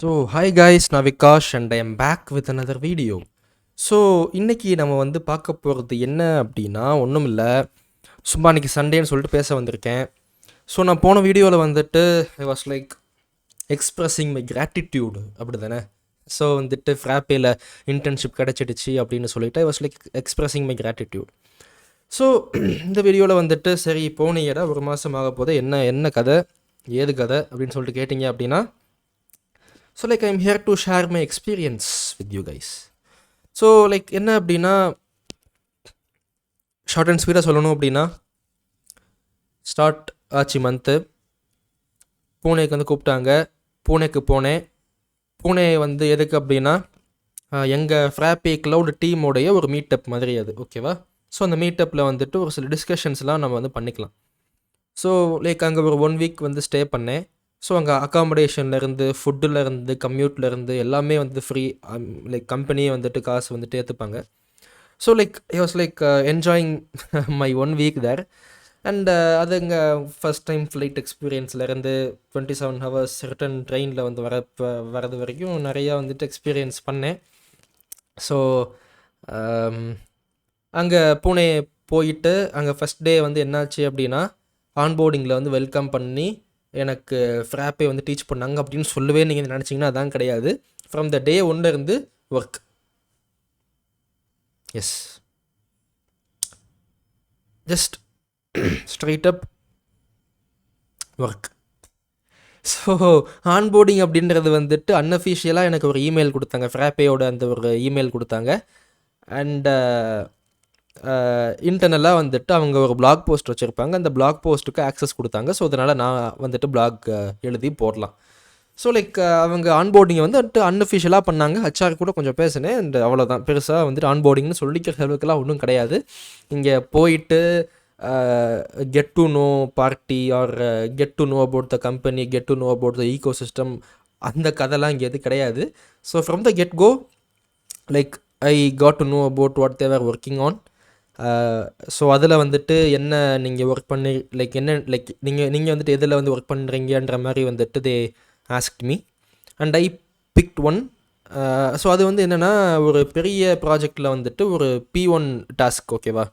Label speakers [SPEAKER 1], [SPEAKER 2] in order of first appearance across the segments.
[SPEAKER 1] So hi guys, நான் Vikash and I am back with another video. So இன்றைக்கி நம்ம வந்து பார்க்க போகிறது என்ன அப்படின்னா, ஒன்றும் இல்லை, சும்மா இன்றைக்கி சண்டேன்னு சொல்லிட்டு பேச வந்திருக்கேன். ஸோ நான் போன வீடியோவில் வந்துட்டு ஐ was like expressing my gratitude, அப்படி தானே? ஸோ வந்துட்டு ஃப்ராப்பேயில் இன்டர்ன்ஷிப் கிடச்சிடுச்சு அப்படின்னு சொல்லிட்டு ஐ was like expressing my gratitude. So இந்த வீடியோவில் வந்துட்டு சரி போனீங்கடா ஒரு மாதம் ஆக போது, என்ன என்ன கதை ஏது கதை அப்படின்னு சொல்லிட்டு கேட்டிங்க அப்படின்னா, so like I am here to share my experience with you guys. So like என்ன அப்படின்னா, ஷார்ட் அண்ட் ஸ்வீட்டாக சொல்லணும் அப்படின்னா, ஸ்டார்ட் ஆச்சு மந்த்து, பூனேக்கு வந்து கூப்பிட்டாங்க. பூனேக்கு போனேன். பூனே வந்து எதுக்கு அப்படின்னா, எங்கள் ஃப்ராப்பே க்ளவுட் டீமோடைய ஒரு மீட்டப் மாதிரி அது, ஓகேவா? ஸோ அந்த மீட்டப்பில் வந்துட்டு ஒரு சில டிஸ்கஷன்ஸ்லாம் நம்ம வந்து பண்ணிக்கலாம். ஸோ லைக் அங்கே ஒரு 1 வீக் வந்து ஸ்டே பண்ணேன். ஸோ அங்கே அக்காமடேஷன்லேருந்து, ஃபுட்டுலேருந்து, கம்யூட்லேருந்து எல்லாமே வந்து ஃப்ரீ. லைக் கம்பெனியே வந்துட்டு காசு வந்துட்டு ஏற்றுப்பாங்க. So like I was like enjoying my 1 week there. And அது இங்கே ஃபஸ்ட் டைம் ஃப்ளைட் எக்ஸ்பீரியன்ஸ்லேருந்து 27 ஹவர்ஸ் ரிட்டன் ட்ரெயினில் வந்து வரது வரைக்கும் நிறையா வந்துட்டு எக்ஸ்பீரியன்ஸ் பண்ணேன். ஸோ அங்கே பூனே போயிட்டு அங்கே ஃபஸ்ட் டே வந்து என்னாச்சு அப்படின்னா, ஆன்போர்டிங்கில் வந்து வெல்கம் பண்ணி எனக்கு ஃப்ராப்பே வந்து டீச் பண்ணாங்க அப்படின்னு சொல்லவே நீங்கள் நினச்சிங்கன்னா அதான் கிடையாது. ஃப்ரம் த டே ஒன்லேருந்து ஒர்க். எஸ், ஜஸ்ட் ஸ்ட்ரைட் அப் ஒர்க். ஸோ ஆன்போர்டிங் அப்படின்றது வந்துட்டு அன்அஃபிஷியலாக எனக்கு ஒரு இமெயில் கொடுத்தாங்க, ஃப்ராப்பேயோட அந்த ஒரு இமெயில் கொடுத்தாங்க. அண்ட் இன்டர்னலாக வந்துட்டு அவங்க ஒரு பிளாக் போஸ்ட் வச்சுருப்பாங்க, அந்த பிளாக் போஸ்ட்டுக்கு ஆக்சஸ் கொடுத்தாங்க. ஸோ அதனால் நான் வந்துட்டு பிளாக் எழுதி போடலாம். ஸோ லைக் அவங்க ஆன்போர்டிங்கை வந்துட்டு அன்அஃபிஷியலாக பண்ணாங்க. ஹச்ஆர் கூட கொஞ்சம் பேசினேன். அண்ட் அவ்வளோதான், பெருசாக வந்துட்டு ஆன்போர்டிங்னு சொல்லிக்கிற அளவுக்குலாம் ஒன்றும் கிடையாது. இங்கே போயிட்டு get to know party or get to know about the company, get to know about the ecosystem, அந்த கதைலாம் இங்கே எது கிடையாது. So from the get go like I got to know about what they're working on. So அதில் வந்துட்டு என்ன நீங்கள் work பண்ணி லைக் என்ன லைக் நீங்கள் வந்துட்டு எதில் வந்து ஒர்க் பண்ணுறீங்கன்ற மாதிரி வந்துட்டு they asked me and I picked one. So அது வந்து என்னென்னா, ஒரு பெரிய ப்ராஜெக்டில் வந்துட்டு ஒரு P1 டாஸ்க், ஓகேவா?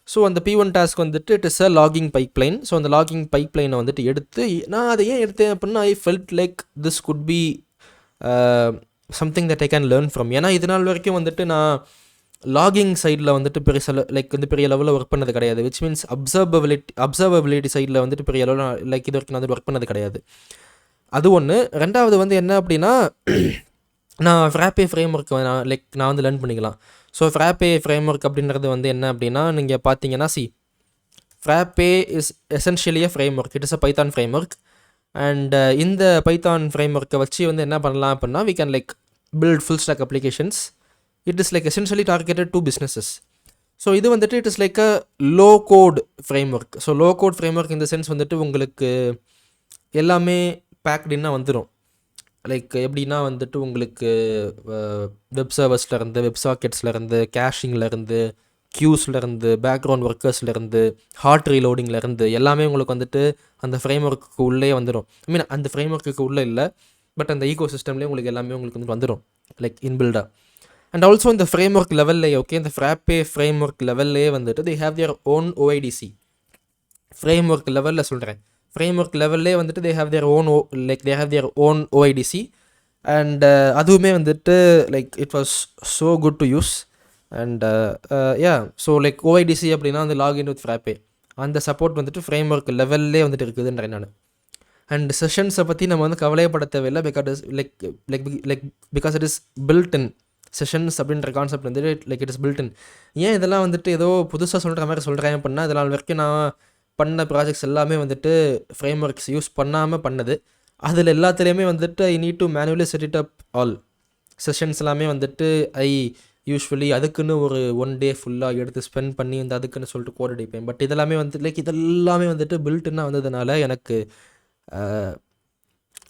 [SPEAKER 1] ஸோ அந்த P1 டாஸ்க் வந்துட்டு it is a logging pipeline. So அந்த லாகிங் பைப்லைனை வந்துட்டு எடுத்து நான் அதை ஏன் எடுத்தேன் அப்படின்னா, I felt like this could be something that I can learn from. ஏன்னா இது நாள் வரைக்கும் வந்துட்டு நான் லாகிங் சைடில் வந்துட்டு பெரிய லெவலில் ஒர்க் பண்ணது கிடையாது. விச் மீன்ஸ் அப்சர்வபிலிட்டி சைடில் வந்துட்டு பெரிய லெவலில் லைக் இது வரைக்கும் நான் வந்து ஒர்க் பண்ணது கிடையாது. அது ஒன்று. ரெண்டாவது வந்து என்ன அப்படின்னா, நான் ஃப்ராப்பே ஃப்ரேம் ஒர்க் நான் வந்து லேர்ன் பண்ணிக்கலாம். ஸோ ஃப்ராப்பே ஃப்ரேம் ஒர்க் அப்படின்றது வந்து என்ன அப்படின்னா, நீங்கள் பார்த்தீங்கன்னா Frappe is essentially a framework. It is a Python framework. And இந்த பைத்தான் ஃப்ரேம் ஒர்க்கை வச்சு வந்து என்ன பண்ணலாம் அப்படின்னா, we can like build full stack applications. It is like essentially targeted to businesses. So இது வந்துட்டு it is like a low code framework. So low code framework இந்த சென்ஸ் வந்துட்டு உங்களுக்கு எல்லாமே பேக்டின்னா வந்துடும். லைக் எப்படின்னா வந்துட்டு உங்களுக்கு வெப் சர்வர்ஸ்லேருந்து, வெப் சாக்கெட்ஸ்லேருந்து, கேஷிங்லேருந்து, க்யூஸ்லேருந்து, பேக்ரவுண்ட் ஒர்க்கர்ஸ்லேருந்து, ஹார்ட் ரீலோடிங்லேருந்து எல்லாமே உங்களுக்கு வந்துட்டு அந்த ஃப்ரேம் ஒர்க்குக்கு உள்ளே வந்துடும். ஐ மீன் அந்த ஃப்ரேம் ஒர்க்குக்கு உள்ளே இல்லை, பட் அந்த ஈகோ சிஸ்டம்லேயே உங்களுக்கு எல்லாமே உங்களுக்கு வந்து வந்துடும் லைக் இன்பில்டாக. அண்ட் ஆல்சோ இந்த ஃப்ரேம் ஒர்க் லெவல்லே, ஓகே, இந்த ஃப்ராப்பே ஃப்ரேம் ஒர்க் லெவல்லே வந்துட்டு they have their own OIDC. Framework லெவலில் சொல்கிறேன், ஃப்ரேம் ஒர்க் லெவல்லே வந்துட்டு they have their own OIDC. And அதுவுமே வந்துட்டு like it was so good to use. And yeah, so like OIDC அப்படின்னா வந்து லாகின் வித் ஃப்ராப்பே, அந்த சப்போர்ட் வந்துட்டு ஃப்ரேம் ஒர்க் லெவல்லே வந்துட்டு இருக்குதுன்றேன் நான். அண்ட் செஷன்ஸை பற்றி நம்ம வந்து கவலையப்பட தேவையில்லை, because it is built in sessions அப்படின்ற கான்செப்ட் வந்துட்டு like it is built in. ஏன் இதெல்லாம் வந்துட்டு ஏதோ புதுசாக சொல்கிற மாதிரி சொல்கிறேன் அப்படின்னா, இதனால் வரைக்கும் நான் பண்ண ப்ராஜெக்ட்ஸ் எல்லாமே வந்துட்டு ஃப்ரேம் ஒர்க்ஸ் யூஸ் பண்ணாமல் பண்ணது. அதில் எல்லாத்துலேயுமே வந்துட்டு ஐ need to manually set it up all sessions எல்லாமே வந்துட்டு ஐ யூஸ்வலி அதுக்குன்னு ஒரு 1 டே ஃபுல்லாக எடுத்து ஸ்பெண்ட் பண்ணி இந்த அதுக்குன்னு சொல்லிட்டு கோட் அடிப்பேன். பட் இதெல்லாமே வந்து லைக் இதெல்லாமே வந்துட்டு பில்ட்டுன்னா வந்ததுனால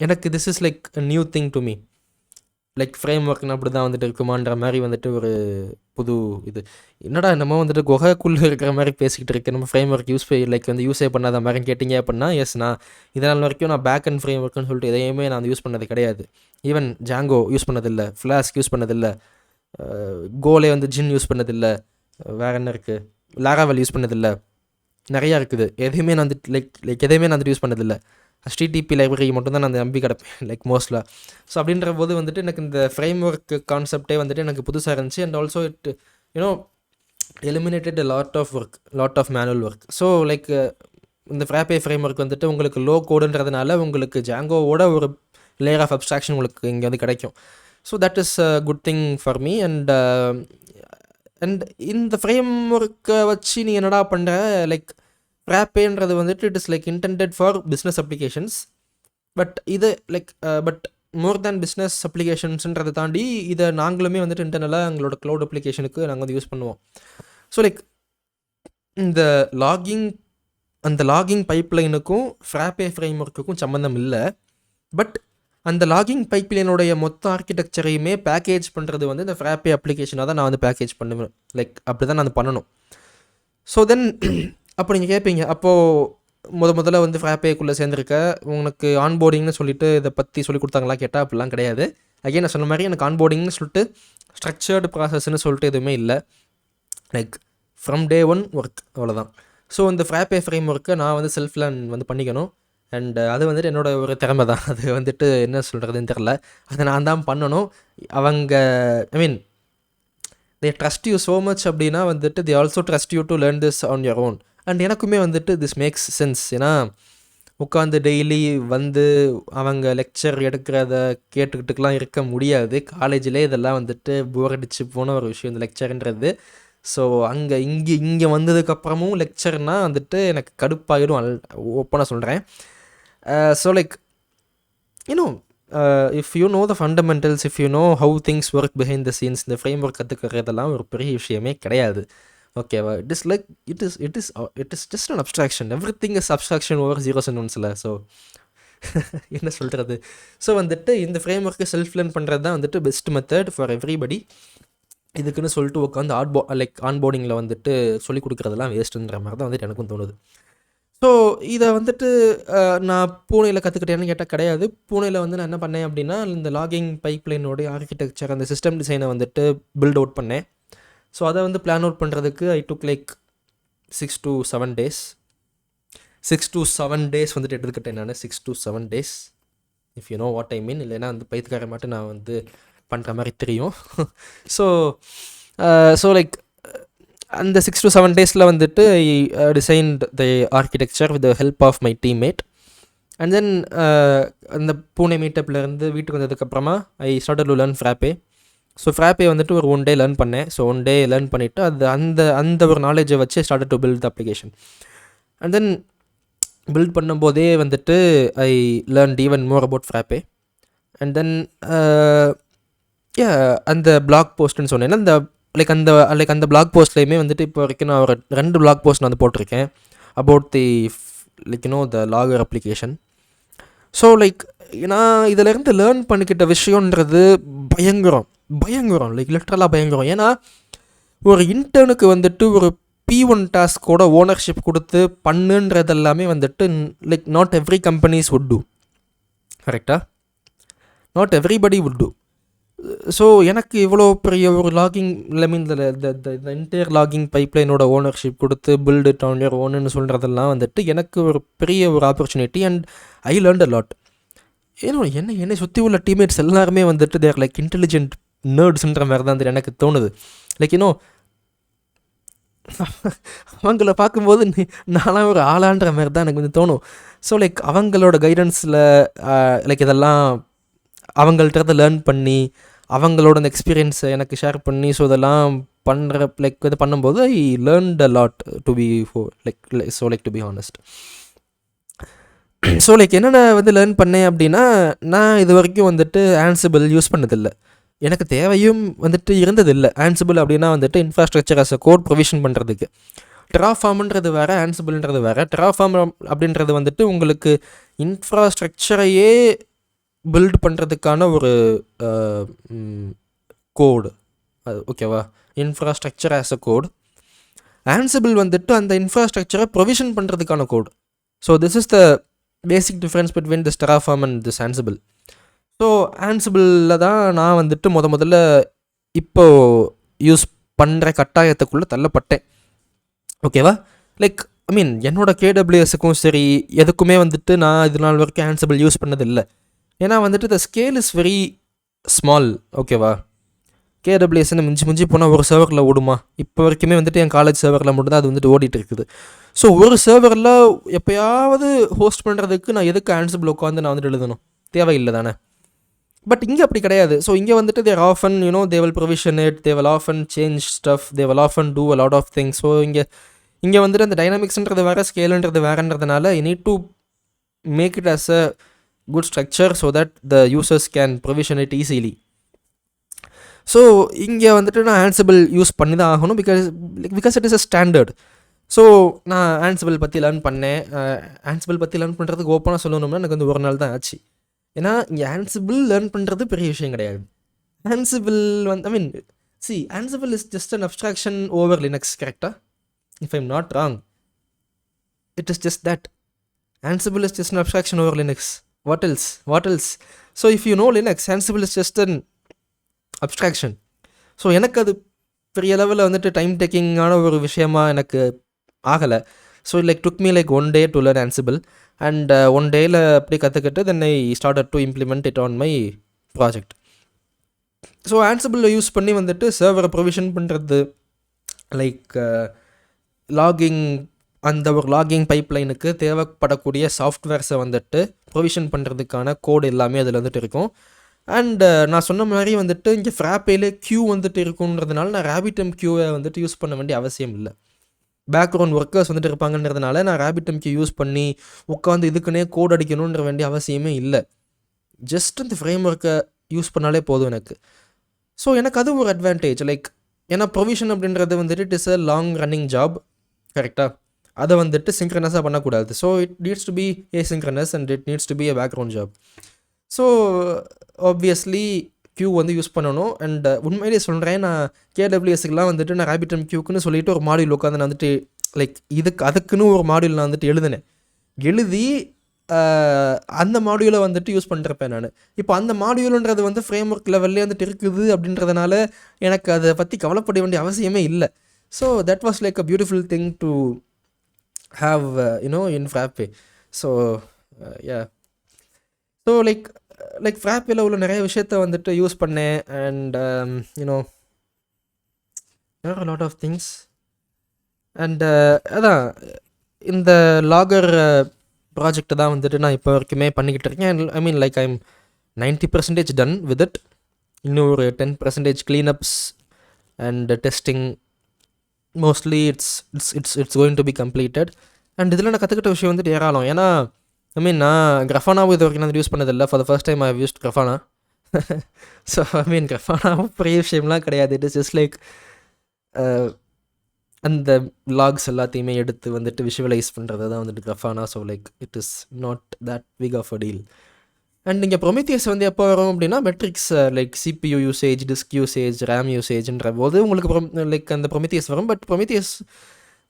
[SPEAKER 1] எனக்கு this is like a new thing to me. Like ஃப்ரேம் ஒர்க்னு அப்படி தான் வந்துட்டு இருக்குமான்ற மாதிரி வந்துட்டு ஒரு புது இது. என்னடா நம்ம வந்துட்டு குகைக்குள்ளே இருக்கிற மாதிரி பேசிக்கிட்டு இருக்கேன், நம்ம ஃப்ரேம் ஒர்க் யூஸே பண்ணாத மாதிரி கேட்டிங்க அப்படின்னா, எஸ், நான் இதனால் வரைக்கும் நான் பேக் அண்ட் ஃப்ரேம் ஒர்க்குன்னு சொல்லிட்டு எதையுமே நான் வந்து யூஸ் பண்ணது கிடையாது. ஈவன் ஜாங்கோ யூஸ் பண்ணதில்லை, ஃப்ளாஸ்க் யூஸ் பண்ணதில்லை, கோலே வந்து ஜின் யூஸ் பண்ணதில்லை, வேறு என்ன இருக்குது, லாராவல் யூஸ் பண்ணதில்லை, நிறையா இருக்குது. எதையுமே நான் வந்துட்டு எதையுமே நான் வந்துட்டு யூஸ் பண்ணதில்லை. HTTP லைப்ரரி மட்டும் தான் நான் நம்பி கிடப்பேன் மோஸ்ட்லாக. ஸோ அப்படின்ற போது வந்துட்டு எனக்கு இந்த ஃப்ரேம் ஒர்க் கான்செப்டே வந்துட்டு எனக்கு புதுசாக இருந்துச்சு. And also it eliminated lot of manual work. So இந்த ஃப்ராப்பே ஃப்ரேம் ஒர்க் வந்துட்டு உங்களுக்கு லோ கோடுன்றதுனால உங்களுக்கு ஜாங்கோவோட ஒரு லேயர் ஆஃப் அப்ஸ்ட்ராக்ஷன் உங்களுக்கு இங்கே வந்து கிடைக்கும். So that is a good thing for me. And இந்த ஃப்ரேம் ஒர்க்கை வச்சு நீ என்னடா பண்ணுற, ஃப்ராப்பேன்றது வந்துட்டு it is intended for business applications. But இது பட் மோர் தேன் பிஸ்னஸ் அப்ளிகேஷன்ஸ்ன்றதை தாண்டி இதை நாங்களுமே வந்துட்டு இன்டர்னலாக எங்களோட க்ளவுட் அப்ளிகேஷனுக்கு நாங்கள் வந்து யூஸ் பண்ணுவோம். ஸோ இந்த அந்த லாகிங் பைப்லைனுக்கும் ஃப்ராப்பே ஃப்ரேம் ஒர்க்குக்கும் சம்மந்தம் இல்லை. பட் அந்த லாகிங் பைப்லைனுடைய மொத்த ஆர்கிடெக்சரையுமே பேக்கேஜ் பண்ணுறது வந்து இந்த ஃப்ராப்பே அப்ளிகேஷனாக தான் நான் வந்து பேக்கேஜ் பண்ணுவேன். அப்படி தான் நான் வந்து பண்ணணும். ஸோ தென் அப்போ நீங்கள் கேட்பீங்க, அப்போது முதல்ல வந்து ஃப்ராப்பேக்குள்ளே சேர்ந்துருக்க உனக்கு ஆன்போர்டிங்னு சொல்லிட்டு இதை பற்றி சொல்லி கொடுத்தாங்களா கேட்டால் அப்படிலாம் கிடையாது. அகைன் நான் சொன்ன மாதிரி எனக்கு ஆன்போர்டிங்னு சொல்லிட்டு ஸ்ட்ரக்சர்டு ப்ராசஸ்ன்னு சொல்லிட்டு எதுவுமே இல்லை. ஃப்ரம் டே ஒன் ஒர்க், அவ்வளோதான். ஸோ இந்த ஃப்ராப்பே ஃப்ரேம் ஒர்க்கை நான் வந்து செல்ஃப் லேர்ன் வந்து பண்ணிக்கணும். அண்ட் அது வந்துட்டு என்னோட ஒரு திறமை தான். அது வந்துட்டு என்ன சொல்கிறதுன்னு தெரில, அதை நான் தான் பண்ணணும். அவங்க தே ட்ரஸ்ட் யூ ஸோ மச் அப்படின்னா வந்துட்டு they also trust you to learn this on your own. And எனக்குமே வந்துட்டு திஸ் மேக்ஸ் சென்ஸ். ஏன்னா உட்காந்து டெய்லி வந்து அவங்க லெக்சர் எடுக்கிறத கேட்டுக்கிட்டுக்கெலாம் இருக்க முடியாது. காலேஜிலே இதெல்லாம் வந்துட்டு போர் அடிச்சு போன ஒரு விஷயம் இந்த லெக்சர்ன்றது. ஸோ இங்கே வந்ததுக்கப்புறமும் லெக்சர்னால் வந்துட்டு எனக்கு கடுப்பாயிடும், ஓப்பனாக சொல்கிறேன். So if you know the fundamentals, if you know how things work behind the scenes, இந்த ஃப்ரேம் ஒர்க் கற்றுக்கிறதெல்லாம் ஒரு பெரிய விஷயமே கிடையாது. ஓகேவா? It is just an abstraction. Everything is abstraction over zeros and ஒன்ஸில். ஸோ என்ன சொல்கிறது? ஸோ வந்துட்டு இந்த ஃப்ரேம் ஒர்க்கை செல்ஃப் லேர்ன் பண்ணுறது தான் வந்துட்டு பெஸ்ட் மெத்தட் ஃபார் எவ்ரிபடி. இதுக்குன்னு சொல்லிட்டு உட்காந்து ஆன்போர்டிங்கில் வந்துட்டு சொல்லிக் கொடுக்குறதெல்லாம் வேஸ்ட்டுன்ற மாதிரி தான் வந்துட்டு எனக்கும் தோணுது. ஸோ இதை வந்துட்டு நான் பூனேயில் கற்றுக்கிட்டேன்னு கேட்டால் கிடையாது. பூனேயில் வந்து நான் என்ன பண்ணேன் அப்படின்னா, இந்த லாகிங் பைப்லைனோடைய ஆர்கிடெக்சர், அந்த சிஸ்டம் டிசைனை வந்துட்டு பில்ட் அவுட் பண்ணேன். ஸோ அதை வந்து பிளான் அவுட் பண்ணுறதுக்கு ஐ டுக் 6 to 7 days. 6 to 7 days வந்துட்டு எடுத்துக்கிட்டேன் நான். 6 to 7 days, if you know what I mean. இல்லைன்னா வந்து பயிற்கார மட்டும் நான் வந்து பண்ணுற மாதிரி தெரியும். ஸோ அந்த 6 to 7 days வந்துட்டு I designed the architecture with the help of my teammate. And then அந்த பூனே மீட்டப்லேருந்து வீட்டுக்கு வந்ததுக்கப்புறமா I started to learn Frappe. So Frappe வந்துட்டு ஒரு 1 day லேர்ன் பண்ணேன். ஸோ 1 day லேர்ன் பண்ணிவிட்டு அந்த ஒரு நாலேஜை வச்சு started to build the application. And then build பண்ணும்போதே வந்துட்டு I learned even more about Frappe. And then அந்த பிளாக் போஸ்ட்னு சொன்னேன்னா அந்த பிளாக் போஸ்ட்லேயுமே வந்துட்டு இப்போ வரைக்கும் நான் ஒரு 2 பிளாக் போஸ்ட் நான் வந்து போட்டிருக்கேன் about the the logger application. So நான் இதிலேருந்து லேர்ன் பண்ணிக்கிட்ட விஷயன்றது பயங்கரம் லிட்ரலாக பயங்கரம். ஏன்னா ஒரு இன்டர்னுக்கு வந்துட்டு ஒரு P1 டாஸ்கோட ஓனர்ஷிப் கொடுத்து பண்ணுன்றது எல்லாமே வந்துட்டு not every companies would do. கரெக்டாக? Not everybody would do. So எனக்கு இவ்வளோ பெரிய ஒரு லாகிங் இந்த இன்டர் லாகிங் பைப்லைனோட ஓனர்ஷிப் கொடுத்து பில்ட் இட் ஆன் யுவர் ஓன்னு சொல்கிறதெல்லாம் வந்துட்டு எனக்கு ஒரு பெரிய ஒரு opportunity. And I learned a lot. என்னை சுற்றி உள்ள டீம்மேட்ஸ் எல்லாருமே வந்துட்டு தேர் இன்டெலிஜென்ட் நர்ட்ஸ்ன்ற மாதிரி தான் வந்துட்டு எனக்கு தோணுது. அவங்கள பார்க்கும்போது நான்லாம் ஒரு ஆளான்ற மாதிரி தான் எனக்கு வந்து தோணும். ஸோ அவங்களோட கைடன்ஸில் இதெல்லாம் அவங்கள்ட்ட லேர்ன் பண்ணி அவங்களோட அந்த எக்ஸ்பீரியன்ஸை எனக்கு ஷேர் பண்ணி ஸோ இதெல்லாம் பண்ணுற இது பண்ணும்போது I learned a lot to be to be honest. So என்னென்ன வந்து லேர்ன் பண்ணேன் அப்படின்னா, நான் இது வரைக்கும் வந்துட்டு ஆன்சிபிள் யூஸ் பண்ணதில்லை. எனக்கு தேவையும் வந்துட்டு இருந்ததில்லை. ஆன்சிபிள் அப்படின்னா வந்துட்டு infrastructure as a code provision பண்ணுறதுக்கு. டெராஃபார்ம்ன்றது வேறு, ஆன்சிபிள்ன்றது வேறு. டெராஃபார்ம் அப்படின்றது வந்துட்டு உங்களுக்கு இன்ஃப்ராஸ்ட்ரக்சரையே பில்ட் பண்ணுறதுக்கான ஒரு கோடு அது, ஓகேவா? Infrastructure as a code. Ansible வந்துட்டு அந்த இன்ஃப்ராஸ்ட்ரக்சரை ப்ரொவிஷன் பண்ணுறதுக்கான code. So this is the basic difference between this Terraform and this Ansible. So ஆன்சிபிளில் தான் நான் வந்துட்டு முதல்ல இப்போது யூஸ் பண்ணுற கட்டாயத்துக்குள்ளே தள்ளப்பட்டேன், ஓகேவா? லைக் ஐ மீன் என்னோட கேடபிள்யூஎஸுக்கும் சரி எதுக்குமே வந்துட்டு நான் இது நாள் வரைக்கும் ஆன்சிபிள் யூஸ் பண்ணதில்லை. ஏன்னா வந்துட்டு த ஸ்கேல் இஸ் வெரி ஸ்மால், ஓகேவா? கேடபிள்யூஎஸ்ன்னு மிஞ்சி போனால் ஒரு சர்வரில் ஓடுமா? இப்போ வரைக்குமே வந்துட்டு என் காலேஜ் சர்வரில் மட்டும்தான் அது வந்துட்டு ஓடிட்டு இருக்குது. ஸோ ஒரு சர்வரில் எப்போயாவது ஹோஸ்ட் பண்ணுறதுக்கு நான் எதுக்கு ஆன்சிபிள் உட்காந்து நான் வந்துட்டு எழுதணும்? தேவையில்லை தானே. பட் இங்கே அப்படி கிடையாது. ஸோ இங்கே வந்துட்டு there often they will provision it, they will often change stuff, they will often do a lot of things. So இங்கே வந்துட்டு அந்த டைனாமிக்ஸ்ன்றது வேறு, ஸ்கேலுன்றது வேறுன்றதுனால I need to make it as a good structure so that the users can provision it easily. So இங்கே வந்துட்டு நான் ஆன்சிபிள் யூஸ் பண்ணி தான் ஆகணும், because it is a standard. So நான் ஆன்சிபிள் பற்றி லேர்ன் பண்ணேன். ஆன்சிபிள் பற்றி லேர்ன் பண்ணுறதுக்கு ஓப்பனாக சொல்லணும்னா எனக்கு வந்து ஒரு நாள் தான் ஆச்சு. ஏன்னா இங்கே ஆன்சிபிள் லேர்ன் பண்ணுறது பெரிய விஷயம் கிடையாது. ஆன்சிபிள் வந்து I mean Ansible is just an abstraction over Linux, கரெக்டாக? If I am not wrong, it is just that. Ansible is just an abstraction over Linux. What else? So if you know Linux, Ansible is just an abstraction. So எனக்கு அது பெரிய லெவலில் வந்துட்டு time டேக்கிங்கான ஒரு விஷயமா எனக்கு ஆகலை. So like took me like 1 day to learn Ansible, and 1 day அப்படி கற்றுக்கிட்டு then I started to implement it on my project. So ஆன்சிபிளில் யூஸ் பண்ணி வந்துட்டு சர்வரை ப்ரொவிஷன் பண்ணுறது, லைக் லாகிங், அந்த ஒரு லாகிங் பைப்லைனுக்கு தேவைப்படக்கூடிய சாஃப்ட்வேர்ஸை வந்துட்டு ப்ரொவிஷன் பண்ணுறதுக்கான கோடு எல்லாமே அதில் வந்துட்டு இருக்கும். அண்ட் நான் சொன்ன மாதிரி வந்துட்டு இங்கே ஃப்ராப்பேலே க்யூ வந்துட்டு இருக்குன்றதுனால நான் RabbitMQ வந்துட்டு யூஸ் பண்ண வேண்டிய அவசியம் இல்லை. பேக்ரவுண்ட் ஒர்க்கர்ஸ் வந்துட்டு இருப்பாங்கன்றதுனால நான் RabbitMQ யூஸ் பண்ணி உட்காந்து இதுக்குன்னே கோட் அடிக்கணுன்ற வேண்டிய அவசியமே இல்லை. ஜஸ்ட் இந்த ஃப்ரேம் ஒர்க்கை யூஸ் பண்ணாலே போதும் எனக்கு. ஸோ எனக்கு அது ஒரு அட்வான்டேஜ். லைக் ஏன்னா ப்ரொவிஷன் அப்படின்றது வந்துட்டு it is a long running job, கரெக்டாக? அதை வந்துட்டு சிங்க்ரனஸாக பண்ணக்கூடாது. So it needs to be asynchronous and it needs to be a background job. So obviously queue வந்து யூஸ் பண்ணணும். அண்ட் உண்மையிலே சொல்கிறேன், நான் கேடபிள்யூஎஸ்க்குலாம் வந்துட்டு நான் RabbitMQக்குன்னு சொல்லிட்டு ஒரு மாடியூல் உட்காந்து நான் வந்துட்டு லைக் அதுக்குன்னு ஒரு மாடியூல் நான் வந்துட்டு எழுதி அந்த மாடியூலை வந்துட்டு யூஸ் பண்ணிருப்பேன் நான். இப்போ அந்த மாடியூலுன்றது வந்து ஃப்ரேம் ஒர்க் லெவல்லே வந்துட்டு இருக்குது அப்படின்றதுனால எனக்கு அதை பற்றி கவலைப்பட வேண்டிய அவசியமே இல்லை. So that was like a beautiful thing to have in Frappe. So yeah, so like Frappeல உள்ள நிறைய விஷயத்த வந்துட்டு யூஸ் பண்ணேன். And there are a lot of things. And அதான் இந்த லாகர் ப்ராஜெக்ட் தான் வந்துட்டு நான் இப்போ வரைக்குமே பண்ணிக்கிட்டு இருக்கேன். I mean like I'm 90% done with it. இன்னும் ஒரு 10% cleanups and testing, mostly it's going to be completed. And இதில் நான் கற்றுக்கிட்ட விஷயம் வந்துட்டு ஏராளம். ஏன்னா ஐ மீன் நான் கிரஃபானாவும் இது வரைக்கும் நான் யூஸ் பண்ணதில்லை. For the first time I have used Grafana. So I mean கிரஃபானாவும் பெரிய விஷயம்லாம் கிடையாது. இட் இஸ் ஜஸ்ட் லைக் அந்த லாக்ஸ் எல்லாத்தையுமே எடுத்து வந்துட்டு விஷுவலைஸ் பண்ணுறது தான் வந்துட்டு Grafana. So like it is not that big of a deal. And இங்கே ப்ரொமித்தியஸ் வந்து எப்போ வரும் அப்படின்னா metrics like CPU usage, disk usage, RAM யூசேஜ்ன்ற போது உங்களுக்கு லைக் அந்த ப்ரொமித்தியஸ் வரும். பட் ப்ரொமித்தியஸ்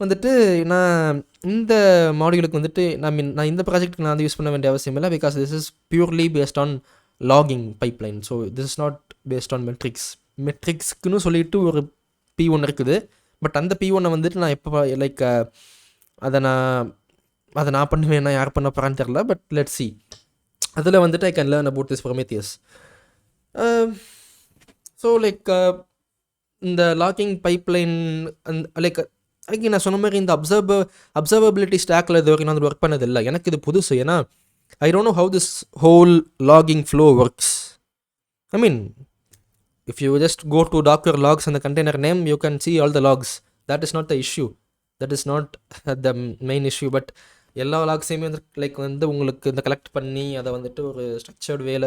[SPEAKER 1] வந்துட்டு நான் இந்த மாடியூலுக்கு வந்துட்டு நான் இந்த ப்ராஜெக்ட்டுக்கு நான் வந்து யூஸ் பண்ண வேண்டிய அவசியம் இல்லை. Because this is purely based on logging pipeline. So this is not based on மெட்ரிக்ஸ்க்குன்னு சொல்லிட்டு ஒரு P1 இருக்குது. பட் அந்த P1 வந்துட்டு நான் எப்போ லைக் அதை நான் பண்ணுவேன்னா யார் பண்ண போகிறான்னு தெரில. But let's see. அதில் வந்துட்டு ஐ can learn about this Prometheus. So like இந்த லாகிங் பைப்லைன் லைக் அதுக்கு நான் சொன்ன மாதிரி இந்த அப்சர்வபிலிட்டி ஸ்டாக்கில் இது வரைக்கும் நான் ஒர்க் பண்ணதில்லை. எனக்கு இது புதுசு. ஏன்னா I don't know how this whole logging flow works. I mean if you just go to docker logs and the container name, you can see all the logs. That is not the issue. That is not the main issue. But எல்லா லாக்ஸையுமே வந்து like வந்து உங்களுக்கு இந்த collect பண்ணி அதை வந்துட்டு ஒரு structured வேல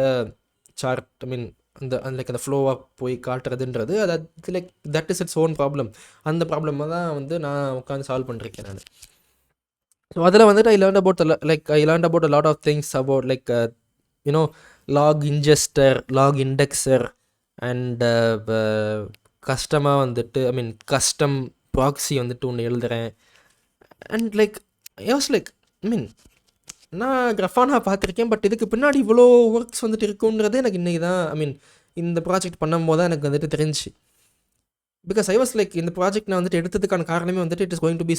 [SPEAKER 1] சார்ட், ஐ மீன் அந்த ஃப்ளோவாக போய் காட்டுறதுன்றது அது like that is its own problem. அந்த ப்ராப்ளமாக தான் வந்து நான் உட்காந்து சால்வ் பண்ணிருக்கேன் நான். ஸோ அதில் வந்துட்டு I learn about a lot of things about like log ingester, log indexer and கஸ்டமாக வந்துட்டு கஸ்டம் ப்ராக்ஸி வந்துட்டு ஒன்று எழுதுகிறேன். அண்ட் லைக் லைக் நான் கிரஃபானா பார்த்துருக்கேன், பட் இதுக்கு பின்னாடி இவ்வளோ ஒர்க்ஸ் வந்துட்டு இருக்குன்றது எனக்கு இன்றைக்கி தான் இந்த ப்ராஜெக்ட் பண்ணும்போது தான் எனக்கு வந்துட்டு தெரிஞ்சு. பிகாஸ் ஐ வாஸ் லைக், இந்த ப்ராஜெக்ட் நான் வந்துட்டு எடுத்ததுக்கான காரணமே வந்துட்டு it is going to be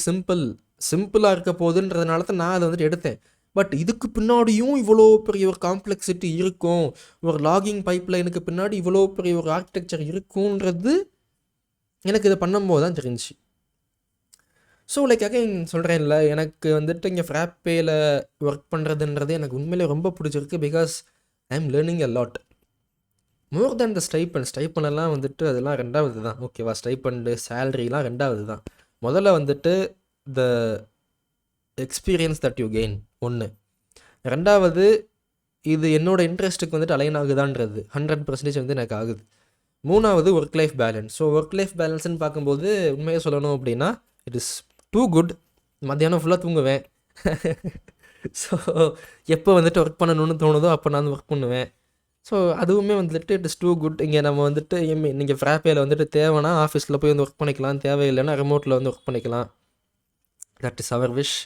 [SPEAKER 1] சிம்பிளாக இருக்க போகுதுன்றதுனால தான் நான் அதை வந்துட்டு எடுத்தேன். பட் இதுக்கு பின்னாடியும் இவ்வளோ பெரிய ஒரு காம்ப்ளெக்சிட்டி இருக்கும், ஒரு லாகிங் பைப்லைனுக்கு பின்னாடி இவ்வளோ பெரிய ஒரு ஆர்கிடெக்சர் இருக்குன்றது எனக்கு இதை பண்ணும்போது தான் தெரிஞ்சு. ஸோ லைக் அகைன் சொல்கிறேன்ல, எனக்கு வந்துட்டு இங்கே ஃப்ராப்பேயில் ஒர்க் பண்ணுறதுன்றது எனக்கு உண்மையிலே ரொம்ப பிடிச்சிருக்கு. Because I am learning a lot more than the ஸ்டைப்பண்டெல்லாம் வந்துட்டு அதெல்லாம் ரெண்டாவது தான், ஓகேவா? ஸ்டைப்பண்டு சேலரிலாம் ரெண்டாவது தான். முதல்ல வந்துட்டு the experience that you gain ஒன்று. ரெண்டாவது, இது என்னோடய இன்ட்ரெஸ்ட்டுக்கு வந்துட்டு அலைன் ஆகுதான்றது 100% வந்து எனக்கு ஆகுது. மூணாவது, work life balance. So work life பேலன்ஸ்னு பார்க்கும்போது உண்மையாக சொல்லணும் அப்படின்னா இட் இஸ் டூ குட். மத்தியானம் ஃபுல்லாக தூங்குவேன். ஸோ எப்போ வந்துட்டு ஒர்க் பண்ணணும்னு தோணுதோ அப்போ நான் ஒர்க் பண்ணுவேன். ஸோ அதுவுமே வந்துட்டு இட் இஸ் டூ குட். இங்கே நம்ம வந்துட்டு நீங்கள் ஃப்ராப்பேயில் வந்துட்டு தேவைன்னா ஆஃபீஸில் போய் வந்து ஒர்க் பண்ணிக்கலாம், தேவையில்லைன்னா ரிமோட்டில் வந்து ஒர்க் பண்ணிக்கலாம். That is our wish.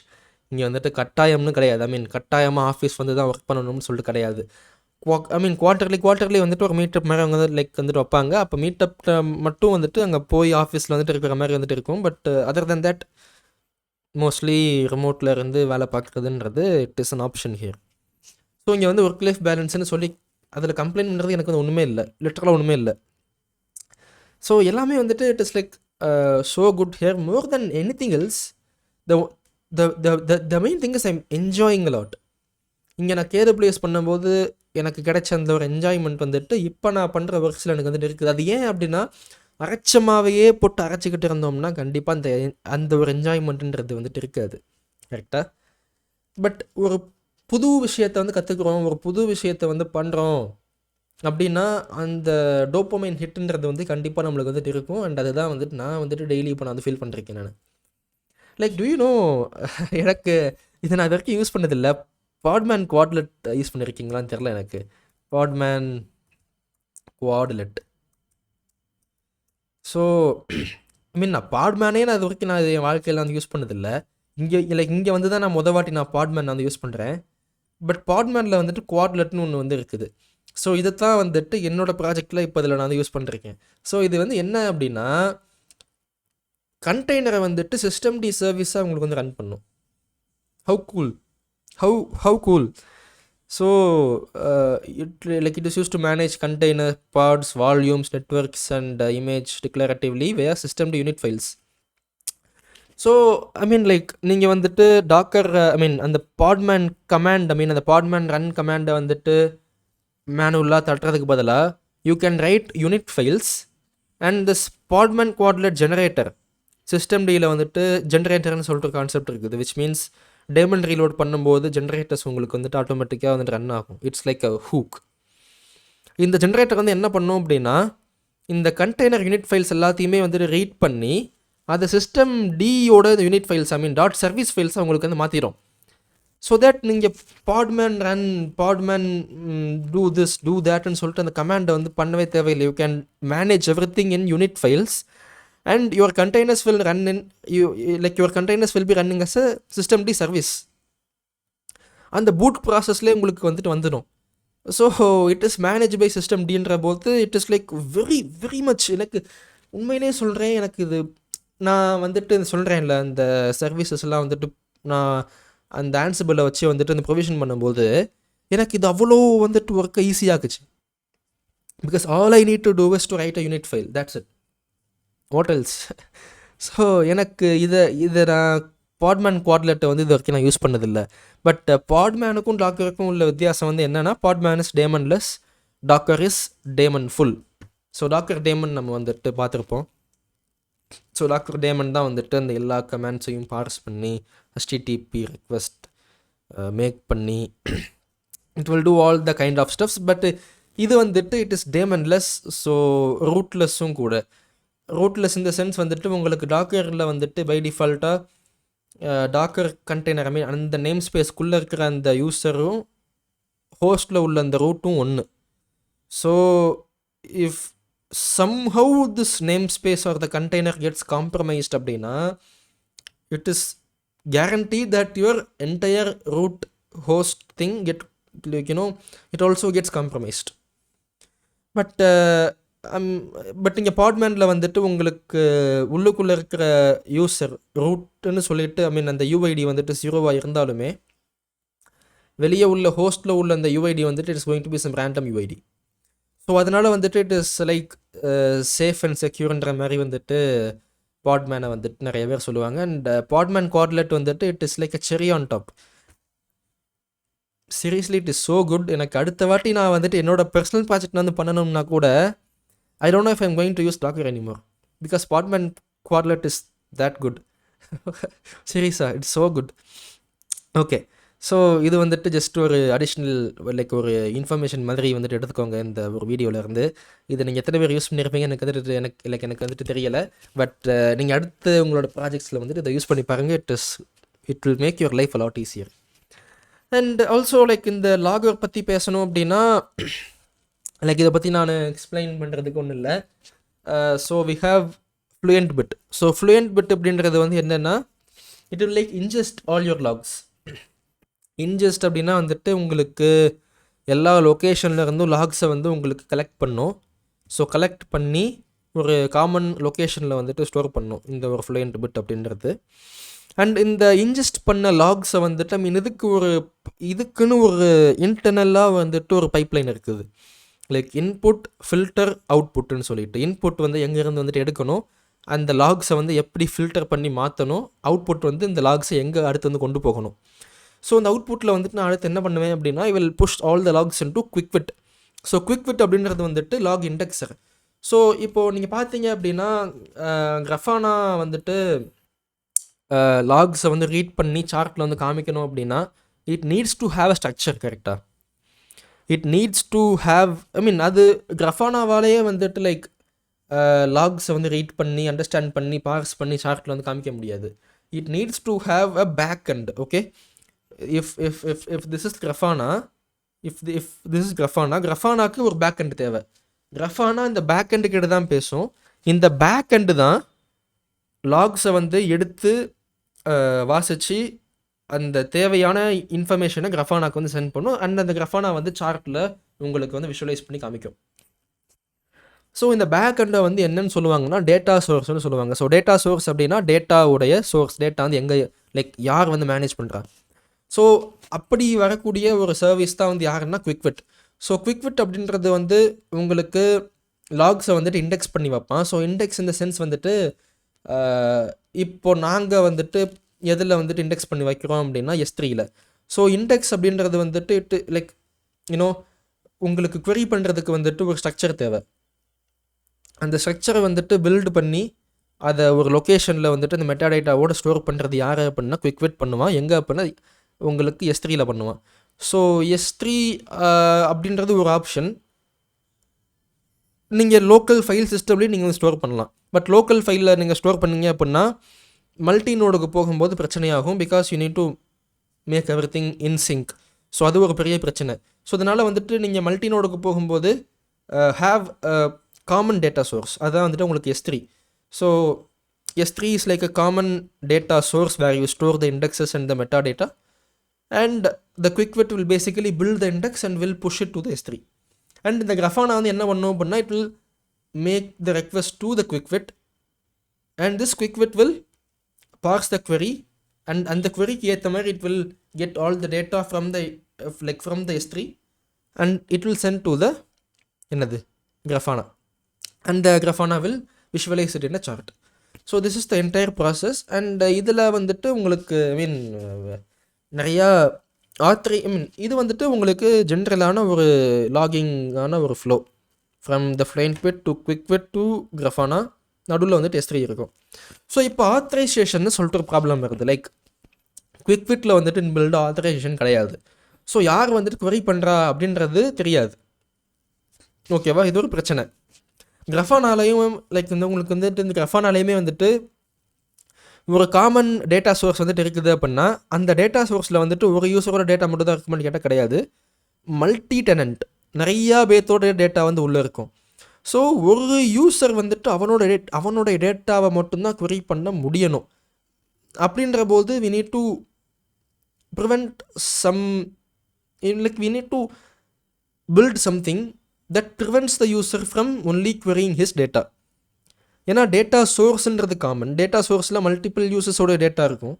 [SPEAKER 1] இங்கே வந்துட்டு கட்டாயம்னு கிடையாது. கட்டாயமாக ஆஃபீஸ் வந்து தான் ஒர்க் பண்ணணும்னு சொல்லிட்டு கிடையாது. குவார்ட்டர்லி வந்துட்டு ஒரு மீட்டப் மாதிரி அவங்க வந்து லைக் வந்துட்டு வைப்பாங்க. அப்போ மீட்டப் மட்டும் வந்துட்டு அங்கே போய் ஆஃபீஸில் வந்துட்டு இருக்கிற மாதிரி வந்துட்டு இருக்கும். But other then that mostly ரிமோட்டில் இருந்து வேலை பார்க்குறதுன்றது it is an option here. So இங்கே வந்து ஒர்க் லைஃப் பேலன்ஸ்னு சொல்லி அதில் கம்ப்ளைண்ட் பண்ணுறது எனக்கு வந்து ஒன்றுமே இல்லை, லிட்டரலாக ஒன்றுமே இல்லை. ஸோ எல்லாமே வந்துட்டு it is like so good here. More then any thing else, the main thing is I'm enjoying a lot. இங்கே நான் கேடபிள்யூஎஸ் பண்ணும்போது எனக்கு கிடைச்ச அந்த ஒரு என்ஜாய்மெண்ட் வந்துட்டு இப்போ நான் பண்ணுற ஒர்க்ஸில் எனக்கு வந்துட்டு இருக்குது. அது ஏன் அப்படின்னா, அரைச்சமாவையே போட்டு அரைச்சிக்கிட்டு இருந்தோம்னா கண்டிப்பாக அந்த ஒரு என்ஜாய்மெண்ட்டுன்றது வந்துட்டு இருக்காது, கரெக்டாக? பட் ஒரு புது விஷயத்தை வந்து கற்றுக்குறோம், ஒரு புது விஷயத்தை வந்து பண்ணுறோம் அப்படின்னா அந்த டோப்பமைன் ஹிட்டுன்றது வந்து கண்டிப்பாக நம்மளுக்கு வந்துட்டு இருக்கும். அண்ட் அதுதான் வந்துட்டு நான் வந்துட்டு டெய்லி இப்போ நான் வந்து ஃபீல் பண்ணிருக்கேன். நான் லைக் டூ யூ நோ, எனக்கு இதை நான் இது வரைக்கும் யூஸ் பண்ணதில்லை. பாட்மேன் குவாட்லெட் யூஸ் பண்ணியிருக்கீங்களான்னு தெரில எனக்கு. பாட்மேன் குவாட்லெட். ஸோ நான் பாட்மேனே நான் இது வரைக்கும் நான் என் வாழ்க்கையில் வந்து யூஸ் பண்ணதில்லை. இங்கே வந்து தான் நான் வாட்டி நான் பாட்மேன் வந்து யூஸ் பண்ணுறேன். பட் பாட்மேனில் வந்துட்டு குவாட்லெட்னு ஒன்று வந்து இருக்குது. ஸோ இதைத்தான் வந்துட்டு என்னோடய ப்ராஜெக்டில் இப்போ இதில் நான் வந்து யூஸ் பண்ணிருக்கேன். ஸோ இது வந்து என்ன அப்படின்னா, கண்டெய்னரை வந்துட்டு சிஸ்டம் டி சர்வீஸாக உங்களுக்கு வந்து ரன் பண்ணும். How cool. So it is used to manage container pods, volumes, networks and image declaratively via system to unit files. So நீங்கள் வந்துட்டு டாக்கர் அந்த பாட்மேன் கமாண்ட் அந்த பாட்மேன் ரன் கமாண்டை வந்துட்டு மேனுவலாக தட்டுறதுக்கு பதிலாக you can write unit files and this Podman Quadlet generator சிஸ்டம் டியில் வந்துட்டு ஜென்ரேட்டர்னு சொல்லிட்டு கான்செப்ட் இருக்குது. விச் மீன்ஸ் டேமன் ரீலோட் பண்ணும்போது ஜென்ரேட்டர்ஸ் உங்களுக்கு வந்துட்டு ஆட்டோமேட்டிக்காக வந்துட்டு ரன் ஆகும். It's like a hook. இந்த ஜென்ரேட்டர் வந்து என்ன பண்ணும் அப்படின்னா, இந்த கண்டெய்னர் யூனிட் ஃபைல்ஸ் எல்லாத்தையுமே வந்துட்டு ரீட் பண்ணி அதை சிஸ்டம் டியோட யூனிட் ஃபைல்ஸ் .சர்வீஸ் ஃபைல்ஸ் உங்களுக்கு வந்து மாற்றிடும். ஸோ தட் நீங்கள் பாட்மேன் டூ திஸ் டூ தேட்னு சொல்லிட்டு அந்த கமாண்டை வந்து பண்ணவே தேவையில்லை. You can manage everything in unit files and your containers will run in your containers will be running as a systemd service. அந்த பூட் ப்ராசஸ்லேயே உங்களுக்கு வந்துட்டு வந்துடும். So it is manage by systemdன்ற போது it is like very very much. எனக்கு உண்மையிலே சொல்கிறேன், எனக்கு இது நான் வந்துட்டு சொல்கிறேன்ல, அந்த சர்வீசஸ் எல்லாம் வந்துட்டு நான் அந்த ஆன்சிபிளை வச்சு வந்துட்டு அந்த ப்ரொவிஷன் பண்ணும்போது எனக்கு இது அவ்வளோ வந்துட்டு ஒர்க்கை ஈஸியாகுச்சு. Because all I need to do is to write a unit file, that's it. Hotels. So எனக்கு இதை நான் பாட்மேன் குவாட்லெட்டை வந்து இது வரைக்கும் நான் யூஸ் பண்ணதில்லை. பட் பாட்மேனுக்கும் டாக்கருக்கும் உள்ள வித்தியாசம் வந்து என்னென்னா, Podman is daemonless, Docker is daemon full. So Docker daemon நம்ம வந்துட்டு பார்த்துருப்போம். ஸோ டாக்கர் டேமன் தான் வந்துட்டு அந்த எல்லா கமெண்ட்ஸையும் பார்ஸ் பண்ணி HTTP ரெக்வெஸ்ட் மேக் பண்ணி it will do all the kind of stubs. But இது வந்துட்டு இட் இஸ் டேமன்லெஸ், ஸோ ரூட்லெஸ்ஸும் கூட. ரூட்லெஸ் இந்த சென்ஸ் வந்துட்டு உங்களுக்கு டாக்கரில் வந்துட்டு பை டிஃபால்ட்டாக டாக்கர் கண்டெய்னர் அந்த நேம் ஸ்பேஸ்க்குள்ளே இருக்கிற அந்த யூஸரும் ஹோஸ்ட்டில் உள்ள அந்த ரூட்டும் ஒன்று. So if somehow this namespace or the container gets compromised அப்படின்னா it is guaranteed that your entire root host thing it also gets compromised. But இங்கே பாட்மேனில் வந்துட்டு உங்களுக்கு உள்ளுக்குள்ளே இருக்கிற யூசர் ரூட்டுன்னு சொல்லிட்டு அந்த யூஐடி வந்துட்டு 0 இருந்தாலுமே வெளியே உள்ள ஹோஸ்ட்டில் உள்ள அந்த யூஐடி வந்துட்டு it's going to be some random UID. So அதனால் வந்துட்டு it is like safe and செக்யூர்ன்ற மாதிரி வந்துட்டு பாட்மேனை வந்துட்டு நிறைய பேர் சொல்லுவாங்க. அண்ட் பாட்மேன் குவாட்லெட் வந்துட்டு இட் இஸ் லைக் அ செரி on top. Seriously it is so good. எனக்கு அடுத்த வாட்டி நான் வந்துட்டு என்னோட பர்சனல் ப்ராஜெக்ட் வந்து பண்ணணும்னா கூட I don't know if I'm going to use Docker anymore because Podman Quadlet is that good. Seriously, it's so good. Okay, so இது வந்துட்டு ஜஸ்ட் ஒரு அடிஷ்னல் லைக் ஒரு இன்ஃபர்மேஷன் மாதிரி வந்துட்டு எடுத்துக்கோங்க இந்த ஒரு வீடியோவிலேருந்து. இதை நீங்கள் எத்தனை பேர் யூஸ் பண்ணியிருப்பீங்க எனக்கு வந்துட்டு தெரியலை. பட் நீங்கள் அடுத்து உங்களோட ப்ராஜெக்ட்ஸில் வந்துட்டு இதை யூஸ் பண்ணி பாருங்கள். It will make your life a lot easier. And also like இந்த லாகர் பற்றி பேசணும் அப்படின்னா லைக் இதை பற்றி நான் எக்ஸ்பிளைன் பண்ணுறதுக்கு ஒன்றும் இல்லை. So we have fluent bit. So fluent bit அப்படின்றது வந்து என்னென்னா it will like ingest all your logs. Ingest அப்படின்னா வந்துட்டு உங்களுக்கு எல்லா லொக்கேஷன்லேருந்தும் லாக்ஸை வந்து உங்களுக்கு கலெக்ட் பண்ணும். ஸோ கலெக்ட் பண்ணி ஒரு காமன் லொக்கேஷனில் வந்துட்டு ஸ்டோர் பண்ணும் இந்த ஒரு ஃப்ளூயண்ட் பிட் அப்படின்றது. அண்ட் இந்த இன்ஜெஸ்ட் பண்ண லாக்ஸை வந்துட்டு இதுக்குன்னு ஒரு இன்டர்னலாக வந்துட்டு ஒரு பைப்லைன் இருக்குது. லைக் இன்புட் ஃபில்டர் அவுட்புட்டுன்னு சொல்லிட்டு இன்புட் வந்து எங்கேருந்து வந்துட்டு எடுக்கணும், அந்த லாக்ஸை வந்து எப்படி ஃபில்டர் பண்ணி மாற்றணும், அவுட்புட் வந்து இந்த லாக்ஸை எங்கே அடுத்து வந்து கொண்டு போகணும். ஸோ அந்த அவுட்புட்டில் வந்துட்டு நான் அடுத்து என்ன பண்ணுவேன் அப்படின்னா I will push all the logs into Quickwit. So Quickwit அப்படின்றது வந்துட்டு லாக் இண்டெக்ஸர். ஸோ இப்போது நீங்கள் பார்த்தீங்க அப்படின்னா கிரஃபானா வந்துட்டு லாக்ஸை வந்து ரீட் பண்ணி சார்ட்டில் வந்து காமிக்கணும் அப்படின்னா it needs to have a structure. கரெக்டாக இட் நீட்ஸ் டு ஹாவ் அது கிரஃபானாவாலேயே வந்துட்டு லைக் லாக்ஸை வந்து ரீட் பண்ணி அண்டர்ஸ்டாண்ட் பண்ணி பார்ஸ் பண்ணி சார்ட்டில் வந்து காமிக்க முடியாது. It needs to have a backend. Okay, if this is Grafana, if this is Grafana, கிரஃபானாக்கு ஒரு பேக் அண்ட் தேவை. கிரஃபானா இந்த பேக் அண்டு கிட்ட தான் பேசும். இந்த பேக் அண்டு தான் லாக்ஸை வந்து எடுத்து வாசித்து அந்த தேவையான இன்ஃபர்மேஷனை கிரஃபானாக்கு வந்து சென்ட் பண்ணும். அண்ட் அந்த கிரஃபானா வந்து சார்ட்டில் உங்களுக்கு வந்து விஷுவலைஸ் பண்ணி காமிக்கும். ஸோ இந்த பேக் அண்டை வந்து என்னன்னு சொல்லுவாங்கன்னா டேட்டா சோர்ஸ்னு சொல்லுவாங்க. ஸோ டேட்டா சோர்ஸ் அப்படின்னா டேட்டாவுடைய சோர்ஸ், டேட்டா வந்து எங்கே லைக் யார் வந்து மேனேஜ் பண்ணுறாங்க. ஸோ அப்படி வரக்கூடிய ஒரு சர்வீஸ் தான் வந்து யாருன்னா குவிக்விட். ஸோ குவிக்விட் அப்படின்றது வந்து உங்களுக்கு லாக்ஸை வந்துட்டு இண்டெக்ஸ் பண்ணி வைப்பான். ஸோ இண்டெக்ஸ் இந்த சென்ஸ் வந்துட்டு இப்போது நாங்கள் வந்துட்டு எதில் வந்துட்டு இண்டெக்ஸ் பண்ணி வைக்கிறோம் அப்படின்னா S3யில். ஸோ இண்டெக்ஸ் அப்படின்றது வந்துட்டு லைக் உங்களுக்கு query பண்ணுறதுக்கு வந்துட்டு ஒரு ஸ்ட்ரக்சர் தேவை. அந்த ஸ்ட்ரக்சரை வந்துட்டு பில்டு பண்ணி அதை ஒரு லொக்கேஷனில் வந்துட்டு அந்த மெட்டாடேட்டாவோட ஸ்டோர் பண்ணுறது யார் அப்படின்னா குவிக்விட் பண்ணுவான். எங்கே அப்படின்னா உங்களுக்கு S3யில் பண்ணுவான். ஸோ S3 அப்படின்றது ஒரு ஆப்ஷன். நீங்கள் லோக்கல் ஃபைல் சிஸ்டம்லேயும் நீங்கள் வந்து ஸ்டோர் பண்ணலாம். பட் லோக்கல் ஃபைலில் நீங்கள் ஸ்டோர் பண்ணீங்க அப்படின்னா மல்டி நோடுக்கு போகும்போது பிரச்சனையாகும். Because you need to make everything in sync. So அது ஒரு பெரிய பிரச்சனை. ஸோ அதனால் வந்துட்டு நீங்கள் மல்டி நோடுக்கு போகும்போது ஹாவ் காமன் டேட்டா சோர்ஸ். அதுதான் வந்துட்டு உங்களுக்கு S3. So S3 is like a common data source where you store the indexes and the metadata. And the Quickwit will basically build the index and will push it to the S3. And இந்த Grafana வந்து என்ன பண்ணும் அப்படின்னா it will make the request to the Quickwit and this Quickwit will parse the query and அந்த queryக்கு ஏற்ற மாதிரி it will get all the data from the S3 and it will send to the Grafana and the Grafana will visualize it in a chart. So this is the entire process. and இதில் வந்துட்டு உங்களுக்கு நிறையா இது வந்துட்டு உங்களுக்கு ஜென்ரலான ஒரு லாகிங்கான ஒரு flow from the Fluent Bit to Quickwit to Grafana. நடுவில் வந்துட்டு S3 இருக்கும். ஸோ இப்போ ஆத்தரைசேஷன் சொல்லிட்டு ஒரு ப்ராப்ளம் வருது. லைக் குவிக்விட்டில் வந்துட்டு இன்பில்டு ஆத்தரைசேஷன் கிடையாது. ஸோ யார் வந்துட்டு query பண்ணுறா அப்படின்றது தெரியாது. ஓகேவா, இது ஒரு பிரச்சனை. கிரஃபானாலையும் லைக் உங்களுக்கு வந்துட்டு இந்த கிரஃபானாலையுமே வந்துட்டு ஒரு காமன் டேட்டா சோர்ஸ் வந்துட்டு இருக்குது அப்படின்னா அந்த டேட்டா சோர்ஸில் வந்துட்டு ஒரு யூஸரோட டேட்டா மட்டும் தான் இருக்குமான்னு கேட்டால் கிடையாது. மல்டி டெனன்ட், நிறையா பேர்த்தோட டேட்டா வந்து உள்ளே இருக்கும். ஸோ ஒரு யூசர் வந்துட்டு அவனோட டேட்டாவை மட்டும்தான் query பண்ண முடியணும். அப்படின்ற போது we need to prevent some, we need to build something that prevents the user from only querying his data. ஏன்னா டேட்டா சோர்ஸ்ன்றது காமன். டேட்டா சோர்ஸில் மல்டிபிள் யூசர்ஸோட டேட்டா இருக்கும்.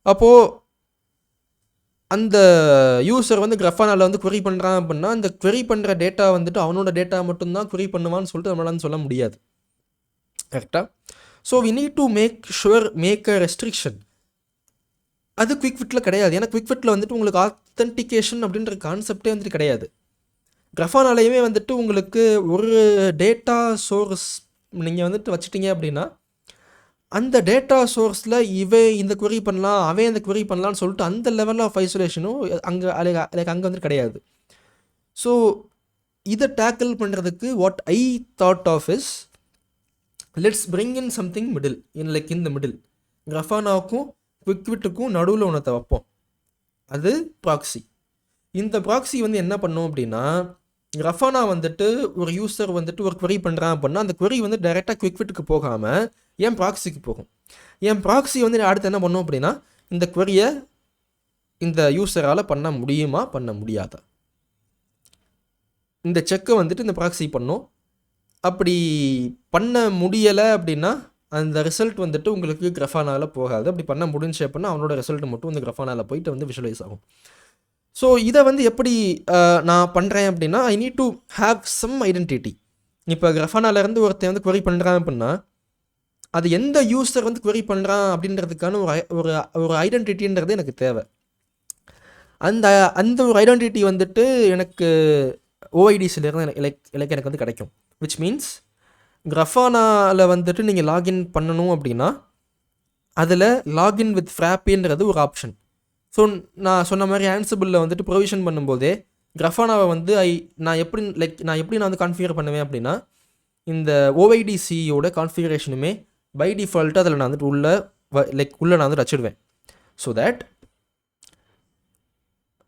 [SPEAKER 1] அப்போது அந்த யூசர் வந்து கிரஃபானாவில் வந்து query பண்ணுறான் அப்படின்னா அந்த query பண்ணுற டேட்டா வந்துட்டு அவனோட டேட்டா மட்டும்தான் query பண்ணுவான்னு சொல்லிட்டு நம்மளால சொல்ல முடியாது. கரெக்டாக? So we need to make a restriction. அது குவிக்ஃபிட்டில் கிடையாது. ஏன்னா குவிக்ஃபிட்டில் வந்துட்டு உங்களுக்கு ஆத்தென்டிகேஷன் அப்படின்ற கான்செப்டே வந்துட்டு கிடையாது. கிரஃபானாலேயுமே வந்துட்டு உங்களுக்கு ஒரு டேட்டா சோர்ஸ் நீங்கள் வந்துட்டு வச்சுட்டீங்க அப்படின்னா அந்த டேட்டா சோர்ஸில் இந்த query பண்ணலாம், அவன் இந்த query பண்ணலான்னு சொல்லிட்டு அந்த லெவல் ஆஃப் ஐசோலேஷனும் அங்கே அங்கே வந்துட்டு கிடையாது. ஸோ இதை டேக்கிள் பண்ணுறதுக்கு what I thought of is, let's bring in something middle, இந்த மிடில் கிரஃபானாவுக்கும் குவிக்ஃபிட்டுக்கும் நடுவில் ஒன்றத்தை வைப்போம். அது ப்ராக்ஸி. இந்த ப்ராக்ஸி வந்து என்ன பண்ணும் அப்படின்னா, கிரஃபானா வந்துட்டு ஒரு யூசர் வந்துட்டு ஒரு query பண்ணுறான் அப்படின்னா அந்த query வந்து டைரெக்டாக குவிக்ஃபிட்டுக்கு போகாமல் என் ப்ராக்ஸிக்கு போகும். என் ப்ராக்ஸி வந்து அடுத்து என்ன பண்ணும் அப்படின்னா, இந்த query-யை இந்த யூசரால் பண்ண முடியுமா பண்ண முடியாதா, இந்த செக்கை வந்துட்டு இந்த ப்ராக்ஸி பண்ணும். அப்படி பண்ண முடியலை அப்படின்னா அந்த ரிசல்ட் வந்துட்டு உங்களுக்கு கிரஃபானாவில் போகாது. அப்படி பண்ண முடிஞ்சு அப்படின்னா அவனோட ரிசல்ட் மட்டும் இந்த கிரஃபானாவில் போயிட்டு வந்து விஷுவலைஸ் ஆகும். ஸோ இதை வந்து எப்படி நான் பண்ணுறேன் அப்படின்னா, I need to have some identity. இப்போ கிரஃபானாலேருந்து ஒருத்தன் வந்து query பண்ணுறான் அப்படின்னா அது எந்த யூசர் வந்து query பண்ணுறான் அப்படின்றதுக்கான ஒரு ஐடென்டிட்டின்றது எனக்கு தேவை. அந்த ஒரு ஐடென்டிட்டி வந்துட்டு எனக்கு ஓஐடிஸிலேருந்து எனக்கு வந்து கிடைக்கும். விச் மீன்ஸ் கிரஃபானாவில் வந்துட்டு நீங்கள் லாகின் பண்ணணும் அப்படின்னா அதில் லாகின் வித் ஃப்ராப்பின்றது ஒரு ஆப்ஷன். ஸோ நான் சொன்ன மாதிரி ஆன்சிபிளில் வந்துட்டு ப்ரொவிஷன் பண்ணும்போதே கிரஃபானாவை வந்து நான் எப்படி வந்து கான்ஃபிகர் பண்ணுவேன் அப்படின்னா, இந்த ஓஐடிசியோட கான்ஃபிகரேஷனுமே பை டிஃபால்ட்டு அதில் நான் வந்துட்டு உள்ளே நான் வந்து வச்சிடுவேன். ஸோ தேட்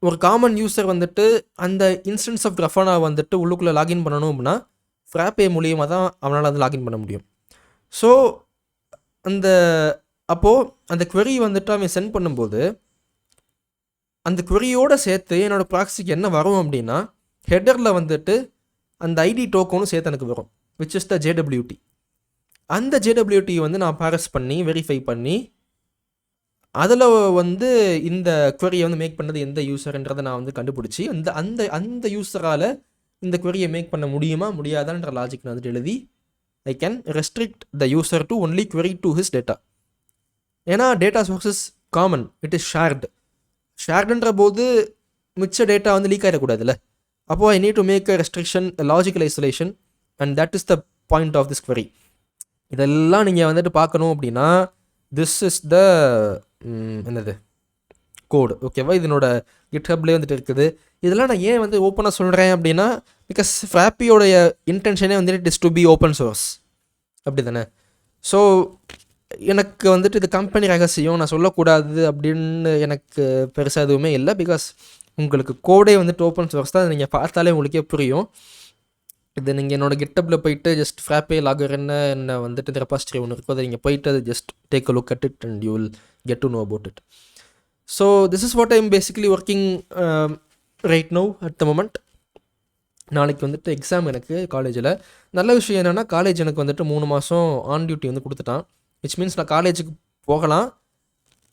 [SPEAKER 1] ஒரு காமன் யூசர் வந்துட்டு அந்த இன்ஸ்டன்ஸ் ஆஃப் கிரஃபானா வந்துட்டு உள்ளுக்குள்ளே லாகின் பண்ணணும் அப்படின்னா ஃப்ராப்பே மூலியமாக தான் அவனால் வந்து லாகின் பண்ண முடியும். ஸோ அப்போது அந்த query வந்துட்டு அவன் சென்ட் பண்ணும்போது அந்த queryயோடு சேர்த்து என்னோடய ப்ராக்ஸிக்கு என்ன வரும் அப்படின்னா, ஹெடரில் வந்துட்டு அந்த ஐடி டோக்கனும் சேர்த்து எனக்கு வரும், விச் இஸ் த JWT. அந்த JWT வந்து நான் பாரஸ் பண்ணி வெரிஃபை பண்ணி அதில் வந்து இந்த query-யை வந்து மேக் பண்ணது எந்த யூசர்ன்றதை நான் வந்து கண்டுபிடிச்சி அந்த யூசரால் இந்த query-யை மேக் பண்ண முடியுமா முடியாதான்ற லாஜிக் நான் வந்துட்டு எழுதி I can restrict the user to only query to his data. ஏன்னா data sources common, it is ஷேர்டுன்ற போது மிச்ச டேட்டா வந்து லீக் ஆகிடக்கூடாதுல்ல. அப்போது I need to make a restriction, logical isolation, and that is the point of this query. இதெல்லாம் நீங்கள் வந்துட்டு பார்க்கணும் அப்படின்னா திஸ் இஸ் த கோடு. ஓகேவா? இதனோட கிட்ஹப்லேயே வந்துட்டு இருக்குது. இதெல்லாம் நான் ஏன் வந்து ஓப்பனாக சொல்கிறேன் அப்படின்னா, பிகாஸ் ஃப்ராப்பியோடைய இன்டென்ஷனே வந்துட்டு it is to be open source, அப்படி தானே? ஸோ எனக்கு வந்துட்டு இது கம்பெனி ரகசியம் நான் சொல்லக்கூடாது அப்படின்னு எனக்கு பெருசாக எதுவுமே இல்லை. பிகாஸ் உங்களுக்கு கோடே வந்துட்டு ஓப்பன் சோர்ஸ் தான், நீங்கள் பார்த்தாலே உங்களுக்கே புரியும். இது நீங்கள் என்னோடய கிட்டப்பில் போயிட்டு ஜஸ்ட் ஃப்ராப்பே லாகர் என்ன வந்துட்டு இந்த ரெபாசிட்டரி ஒன்று இருக்கும், அதை நீங்கள் போயிட்டு அது just take a look at it and you will get to know about it. So this is what I am basically working right now at the moment. நாளைக்கு வந்துட்டு எக்ஸாம் எனக்கு காலேஜில். நல்ல விஷயம் என்னென்னா, காலேஜ் எனக்கு வந்துட்டு 3 மாதம் ஆன் டியூட்டி வந்து கொடுத்துட்டான். விச் மீன்ஸ் நான் காலேஜுக்கு போகலாம்,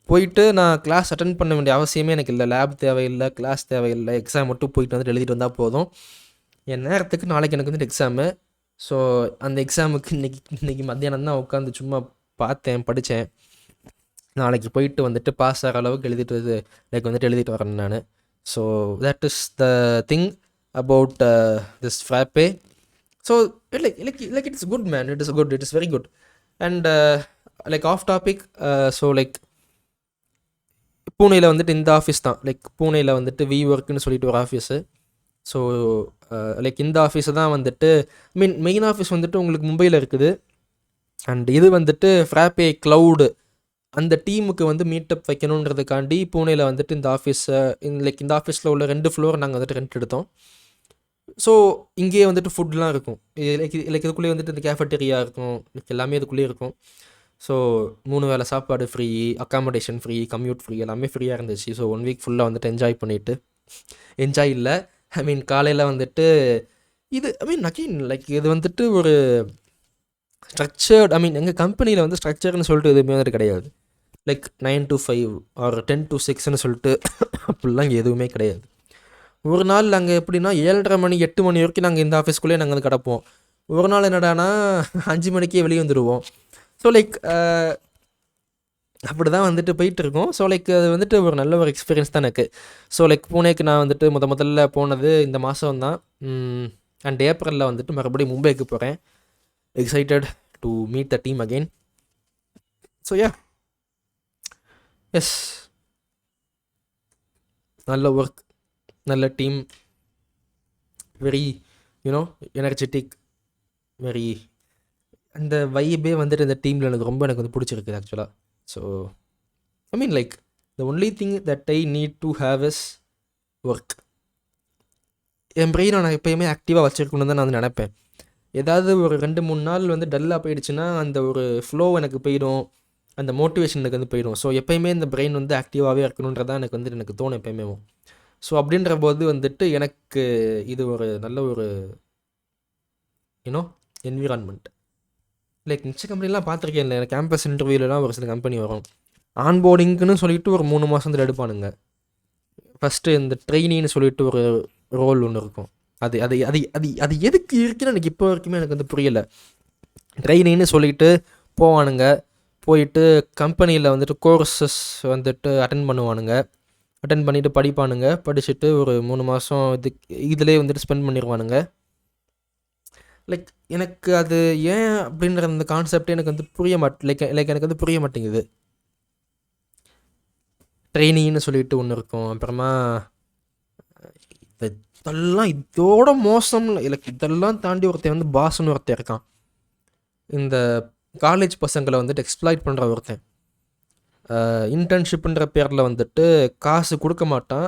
[SPEAKER 1] போயிட்டு நான் கிளாஸ் அட்டென்ட் பண்ண வேண்டிய அவசியமே எனக்கு இல்லை. லேப் தேவையில்லை, கிளாஸ் தேவையில்லை, எக்ஸாம் மட்டும் போயிட்டு வந்துட்டு எழுதிட்டு வந்தால் போதும். என் நேரத்துக்கு நாளைக்கு எனக்கு வந்துட்டு எக்ஸாமு. ஸோ அந்த எக்ஸாமுக்கு இன்றைக்கி மத்தியானம் தான் உட்காந்து சும்மா பார்த்தேன், படித்தேன். நாளைக்கு போயிட்டு வந்துட்டு பாஸ் ஆகிற அளவுக்கு எழுதிட்டு வரேன் நான். So that is the thing about this Frappe. So it's good man, it is very good. And off topic, so பூனேயில் வந்துட்டு இந்த ஆஃபீஸ் தான், பூனேயில் வந்துட்டு WeWorkன்னு சொல்லிட்டு ஒரு ஆஃபீஸு. ஸோ இந்த ஆஃபீஸை தான் வந்துட்டு மெயின் ஆஃபீஸ் வந்துட்டு உங்களுக்கு மும்பையில் இருக்குது. அண்ட் இது வந்துட்டு ஃப்ராப்பே க்ளவுடு அந்த டீமுக்கு வந்து மீட்டப் வைக்கணுன்றதுக்காண்டி பூனேயில் வந்துட்டு இந்த ஆஃபீஸை இந்த ஆஃபீஸில் உள்ள 2 ஃப்ளோர் நாங்கள் வந்துட்டு ரெண்ட் எடுத்தோம். ஸோ இங்கேயே வந்துட்டு ஃபுட்லாம் இருக்கும். இதுக்குள்ளேயே வந்துட்டு இந்த கேஃபட்டேரியா இருக்கும், எல்லாமே இதுக்குள்ளேயே இருக்கும். ஸோ 3 வேளை சாப்பாடு free, accommodation free, commute free, எல்லாமே ஃப்ரீயாக இருந்துச்சு. ஸோ 1 வீக் ஃபுல்லாக வந்துட்டு என்ஜாய் பண்ணிவிட்டு இல்லை, காலையில் வந்துட்டு இது அகெயின் இது வந்துட்டு ஒரு ஸ்ட்ரக்சர்ட், எங்கள் கம்பெனியில் வந்து ஸ்ட்ரக்சர்னு சொல்லிட்டு எதுவுமே வந்துட்டு கிடையாது. 9 to 5 ஆர் 10 to 6ன்னு சொல்லிட்டு அப்படிலாம் இங்கே எதுவுமே கிடையாது. ஒரு நாள் நாங்கள் எப்படின்னா 7:30 மணி 8 மணி வரைக்கும் நாங்கள் இந்த ஆஃபீஸ்க்குள்ளேயே நாங்கள் வந்து கிடப்போம். ஒரு நாள் என்னடானா 5 மணிக்கே வெளியே வந்துடுவோம். ஸோ அப்படி தான் வந்துட்டு போயிட்டுருக்கோம். ஸோ அது வந்துட்டு ஒரு நல்ல ஒரு எக்ஸ்பீரியன்ஸ் தான் எனக்கு. ஸோ பூனேக்கு நான் வந்துட்டு முதல்ல போனது இந்த மாதம் தான். அண்ட் ஏப்ரலில் வந்துட்டு மறுபடியும் மும்பைக்கு போகிறேன். Excited to meet the team again. So yes, நல்ல ஒர்க், நல்ல டீம், வெரி எனர்ஜெட்டிக், வெரி அந்த வைபே வந்துட்டு இந்த டீமில் எனக்கு வந்து பிடிச்சிருக்கு ஆக்சுவலாக. So the only thing that I need to have is work. என் பிரெயினை நான் எப்போயுமே ஆக்டிவாக வச்சுருக்கணுன்னு தான் நான் வந்து நினப்பேன். ஏதாவது ஒரு 2-3 நாள் வந்து டல்லாக போயிடுச்சுன்னா அந்த ஒரு ஃப்ளோ எனக்கு போயிடும், அந்த மோட்டிவேஷன் எனக்கு வந்து போயிடும். ஸோ எப்போயுமே இந்த பிரெயின் வந்து ஆக்டிவாகவே இருக்கணுன்றதான் எனக்கு தோணும் எப்போயுமே. ஸோ அப்படின்ற போது வந்துட்டு எனக்கு இது ஒரு நல்ல ஒரு என்விரான்மெண்ட். மிச்ச கம்பெனிலாம் பார்த்துருக்கேன். இல்லை, எனக்கு கேம்பஸ் இன்டர்வியூலலாம் ஒரு சில கம்பெனி வரும், ஆன்போர்டிங்க்குன்னு சொல்லிட்டு ஒரு 3 மாதத்தில் எடுப்பானுங்க. ஃபஸ்ட்டு இந்த ட்ரெயினின்னு சொல்லிட்டு ஒரு ரோல் ஒன்று இருக்கும். அது அது அது அது அது எதுக்கு இருக்குன்னு எனக்கு இப்போ வரைக்குமே எனக்கு வந்து புரியலை. ட்ரெயினின்னு சொல்லிட்டு போவானுங்க, போயிட்டு கம்பெனியில் வந்துட்டு கோர்சஸ் வந்துட்டு அட்டன் பண்ணுவானுங்க, அட்டன் பண்ணிவிட்டு படிப்பானுங்க, படிச்சுட்டு ஒரு 3 மாதம் இதிலே வந்துட்டு ஸ்பெண்ட் பண்ணிடுவானுங்க. எனக்கு அது ஏன் அப்படின்ற அந்த கான்செப்டே எனக்கு வந்து புரிய எனக்கு வந்து புரிய மாட்டேங்குது. ட்ரெயினின்னு சொல்லிட்டு ஒன்று இருக்கும், அப்புறமா இதெல்லாம் இதோட மோசம். இதெல்லாம் தாண்டி ஒருத்தன் வந்து பாஸ்ன்னு ஒருத்தன் இருக்கான். இந்த காலேஜ் பசங்களை வந்துட்டு எக்ஸ்ப்ளாய்ட் பண்ணுற ஒருத்தன். இன்டர்ன்ஷிப்புன்ற பேரில் வந்துட்டு காசு கொடுக்க மாட்டான்.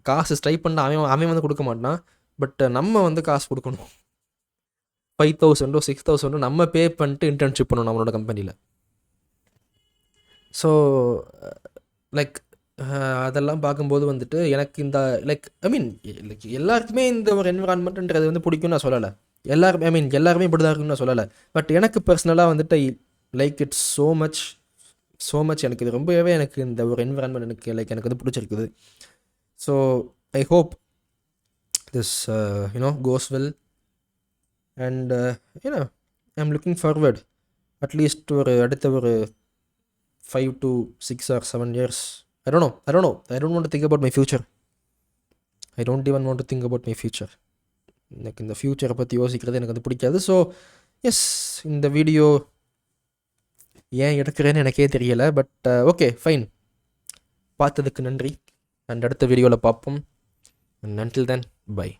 [SPEAKER 1] காசு ஸ்டைப்பண்ட் அவன் வந்து கொடுக்க மாட்டான். பட் நம்ம வந்து காசு கொடுக்கணும். 5,000 6,000 நம்ம பே பண்ணிட்டு இன்டர்ன்ஷிப் பண்ணணும் நம்மளோட கம்பெனியில். ஸோ அதெல்லாம் பார்க்கும்போது வந்துட்டு எனக்கு இந்த எல்லாருக்குமே இந்த ஒரு என்விரான்மெண்ட்ன்றது வந்து பிடிக்கும்னு நான் சொல்லலை. எல்லாருமே எல்லாருமே இப்படி தான் இருக்குன்னு நான் சொல்லலை. பட் எனக்கு பர்சனலாக வந்துட்டு இட்ஸ் ஸோ மச் எனக்கு இது ரொம்பவே எனக்கு இந்த ஒரு என்விரான்மெண்ட் எனக்கு வந்து பிடிச்சிருக்குது. So I hope this goes well and I am looking forward at least ஒரு அடுத்த ஒரு 5 to 6 or 7 years. I don't know. I don't want to think about my future. I don't even want to think about my future. எனக்கு இந்த ஃப்யூச்சரை பற்றி யோசிக்கிறது எனக்கு அது பிடிக்காது. ஸோ எஸ், இந்த வீடியோ ஏன் எடுக்கிறேன்னு எனக்கே தெரியலை. But okay, fine. பார்த்ததுக்கு நன்றி. அண்ட் அடுத்த வீடியோவில் பார்ப்போம். And until then, bye.